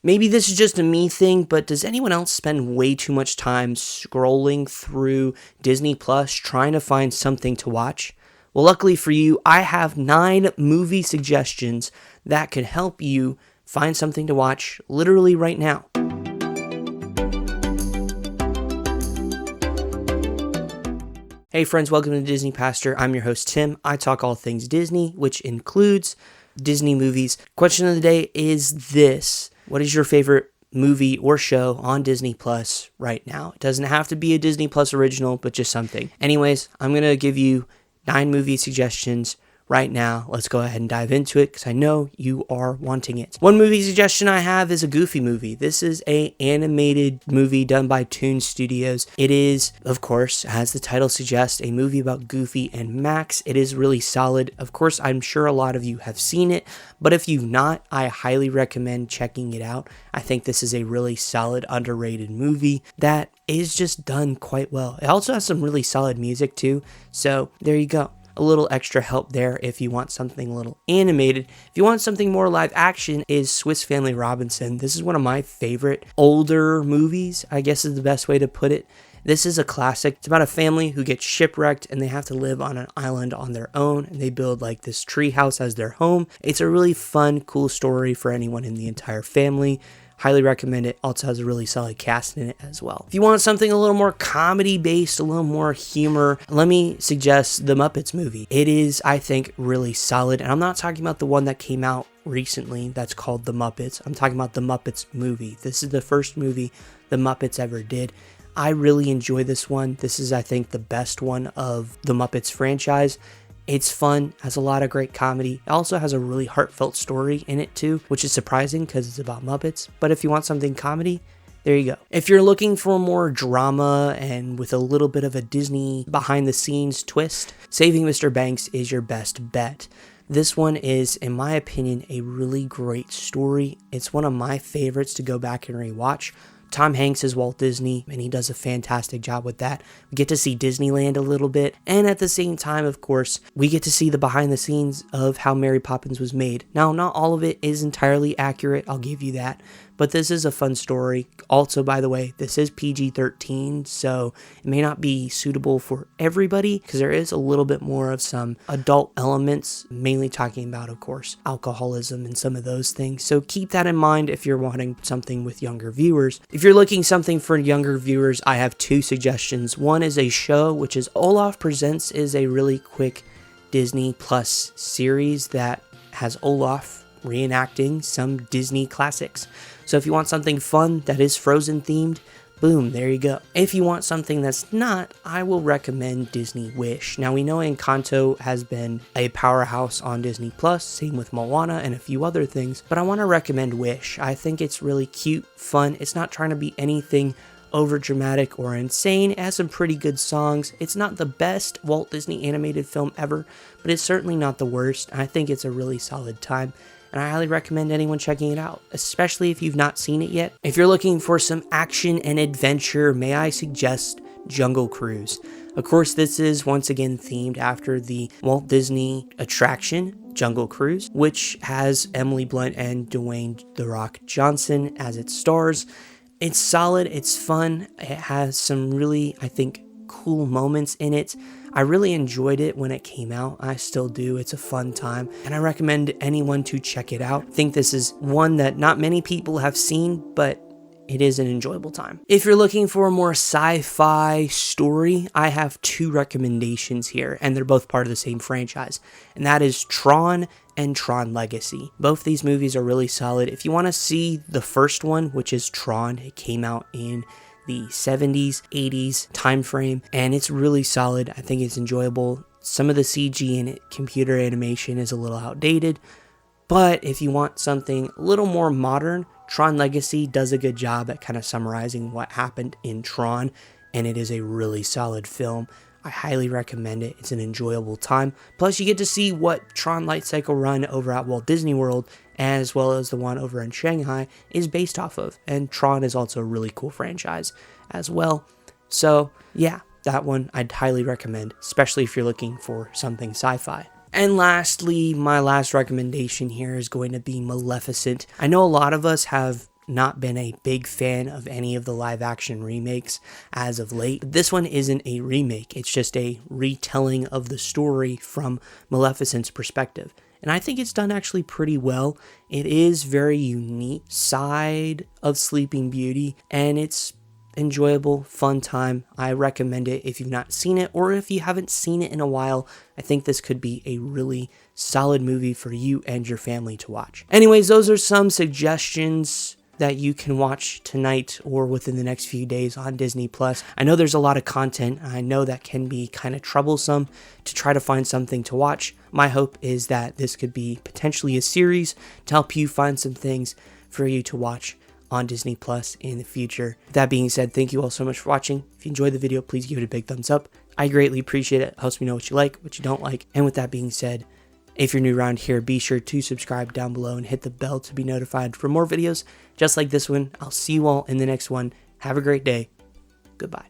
Maybe this is just a me thing, but does anyone else spend way too much time scrolling through Disney Plus trying to find something to watch? Well, luckily for you, I have 9 movie suggestions that could help you find something to watch literally right now. Hey friends, welcome to Disney Pastor. I'm your host Tim. I talk all things Disney, which includes Disney movies. Question of the day is this: what is your favorite movie or show on Disney Plus right now? It doesn't have to be a Disney Plus original, but just something. Anyways, I'm going to give you 9 movie suggestions right now. Let's go ahead and dive into it because I know you are wanting it. One movie suggestion I have is a Goofy movie. This is an animated movie done by Toon Studios. It is, of course, as the title suggests, a movie about Goofy and Max. It is really solid. Of course, I'm sure a lot of you have seen it, but if you've not, I highly recommend checking it out. I think this is a really solid, underrated movie that is just done quite well. It also has some really solid music too, so there you go. A little extra help there if you want something a little animated. If you want something more live action, is Swiss Family Robinson. This is one of my favorite older movies, I guess is the best way to put it. This is a classic. It's about a family who gets shipwrecked and they have to live on an island on their own, and they build like this tree house as their home. It's a really fun, cool story for anyone in the entire family. Highly recommend it. Also has a really solid cast in it as well. If you want something a little more comedy based, a little more humor, let me suggest the Muppets movie. It is, I think, really solid. And I'm not talking about the one that came out recently that's called The Muppets. I'm talking about the Muppets movie. This is the first movie the Muppets ever did. I really enjoy this one. This is, I think, the best one of the Muppets franchise. It's fun, has a lot of great comedy. It also has a really heartfelt story in it too, which is surprising because it's about Muppets. But if you want something comedy, there you go. If you're looking for more drama and with a little bit of a Disney behind the scenes twist, Saving Mr. Banks is your best bet. This one is, in my opinion, a really great story. It's one of my favorites to go back and rewatch. Tom Hanks is Walt Disney, and he does a fantastic job with that. We get to see Disneyland a little bit, and at the same time, of course, we get to see the behind the scenes of how Mary Poppins was made. Now, not all of it is entirely accurate, I'll give you that, but this is a fun story. Also, by the way, this is PG-13, so it may not be suitable for everybody, because there is a little bit more of some adult elements, mainly talking about, of course, alcoholism and some of those things. So keep that in mind if you're wanting something with younger viewers. If you're looking something for younger viewers, I have 2 suggestions. One is a show, which is Olaf Presents, is a really quick Disney Plus series that has Olaf reenacting some Disney classics. So if you want something fun that is Frozen themed, boom, there you go. If you want something that's not, I will recommend Disney Wish. Now, we know Encanto has been a powerhouse on Disney Plus, same with Moana and a few other things, but I want to recommend Wish. I think it's really cute, fun. It's not trying to be anything over dramatic or insane. It has some pretty good songs. It's not the best Walt Disney animated film ever, but it's certainly not the worst. I think it's a really solid time, and I highly recommend anyone checking it out, especially if you've not seen it yet. If you're looking for some action and adventure, may I suggest Jungle Cruise. Of course, this is once again themed after the Walt Disney attraction, Jungle Cruise, which has Emily Blunt and Dwayne "The Rock" Johnson as its stars. It's solid, it's fun, it has some really, I think, cool moments in it. I really enjoyed it when it came out. I still do. It's a fun time, and I recommend anyone to check it out. I think this is one that not many people have seen, but it is an enjoyable time. If you're looking for a more sci-fi story, I have 2 recommendations here, and they're both part of the same franchise, and that is Tron and Tron Legacy. Both these movies are really solid. If you want to see the first one, which is Tron, it came out in the 70s, 80s time frame, and it's really solid. I think it's enjoyable. Some of the CG and computer animation is a little outdated, but if you want something a little more modern, Tron Legacy does a good job at kind of summarizing what happened in Tron, and it is a really solid film. I highly recommend it. It's an enjoyable time. Plus, you get to see what Tron Light Cycle Run over at Walt Disney World, as well as the one over in Shanghai, is based off of. And Tron is also a really cool franchise as well. So, yeah, that one I'd highly recommend, especially if you're looking for something sci-fi. And lastly, my last recommendation here is going to be Maleficent. I know a lot of us have not been a big fan of any of the live action remakes as of late. But this one isn't a remake, it's just a retelling of the story from Maleficent's perspective. And I think it's done actually pretty well. It is very unique side of Sleeping Beauty, and it's enjoyable, fun time. I recommend it if you've not seen it, or if you haven't seen it in a while. I think this could be a really solid movie for you and your family to watch. Anyways, those are some suggestions that you can watch tonight or within the next few days on Disney Plus. I know there's a lot of content. I know that can be kind of troublesome to try to find something to watch. My hope is that this could be potentially a series to help you find some things for you to watch on Disney Plus in the future. With that being said, thank you all so much for watching. If you enjoyed the video, please give it a big thumbs up. I greatly appreciate it. It helps me know what you like, what you don't like. And with that being said, if you're new around here, be sure to subscribe down below and hit the bell to be notified for more videos just like this one. I'll see you all in the next one. Have a great day. Goodbye.